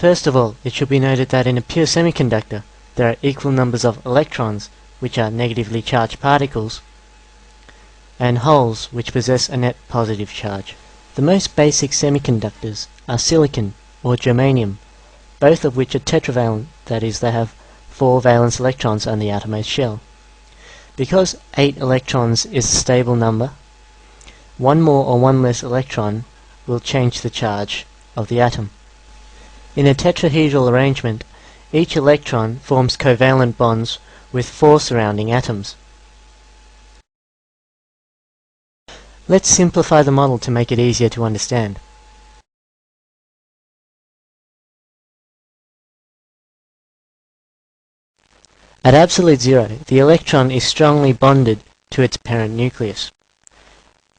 First of all, it should be noted that in a pure semiconductor, there are equal numbers of electrons, which are negatively charged particles, and holes, which possess a net positive charge. The most basic semiconductors are silicon or germanium, both of which are tetravalent, that is, they have 4 valence electrons on the outermost shell. Because 8 electrons is a stable number, one more or one less electron will change the charge of the atom. In a tetrahedral arrangement, each electron forms covalent bonds with 4 surrounding atoms. Let's simplify the model to make it easier to understand. At absolute zero, the electron is strongly bonded to its parent nucleus.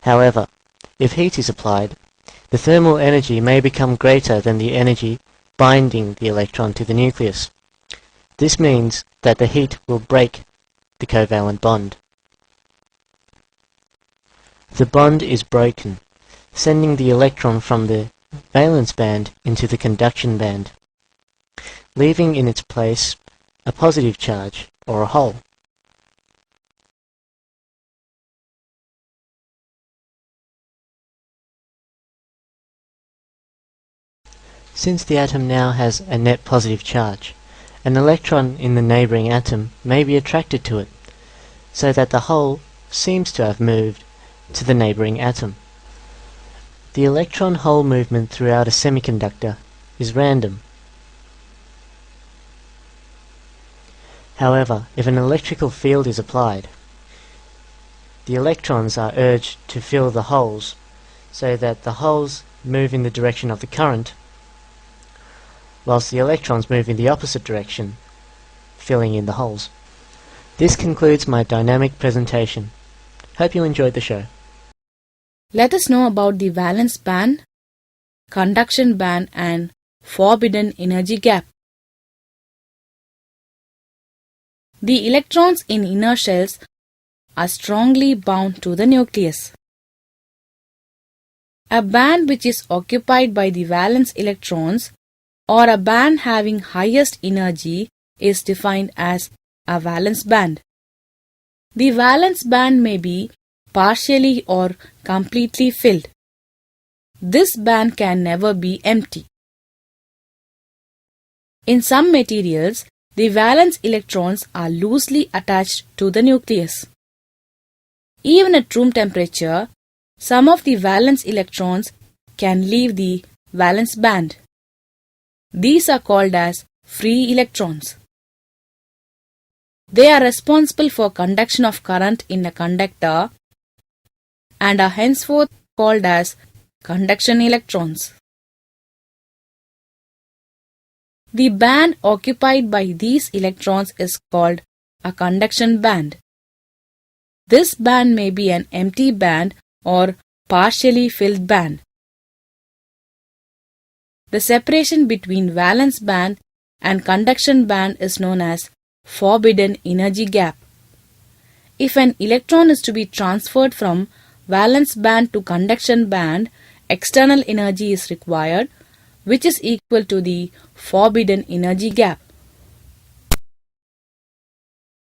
However, if heat is applied, the thermal energy may become greater than the energy binding the electron to the nucleus. This means that the heat will break the covalent bond. The bond is broken, sending the electron from the valence band into the conduction band, leaving in its place a positive charge, or a hole. Since the atom now has a net positive charge, an electron in the neighbouring atom may be attracted to it, so that the hole seems to have moved to the neighbouring atom. The electron-hole movement throughout a semiconductor is random. However, if an electrical field is applied, the electrons are urged to fill the holes so that the holes move in the direction of the current, whilst the electrons move in the opposite direction, filling in the holes. This concludes my dynamic presentation. Hope you enjoyed the show. Let us know about the valence band, conduction band and forbidden energy gap. The electrons in inner shells are strongly bound to the nucleus. A band which is occupied by the valence electrons or a band having highest energy is defined as a valence band. The valence band may be partially or completely filled. This band can never be empty. In some materials, the valence electrons are loosely attached to the nucleus. Even at room temperature, some of the valence electrons can leave the valence band. These are called as free electrons. They are responsible for conduction of current in a conductor and are henceforth called as conduction electrons. The band occupied by these electrons is called a conduction band. This band may be an empty band or partially filled band. The separation between valence band and conduction band is known as forbidden energy gap. If an electron is to be transferred from valence band to conduction band, external energy is required, which is equal to the forbidden energy gap.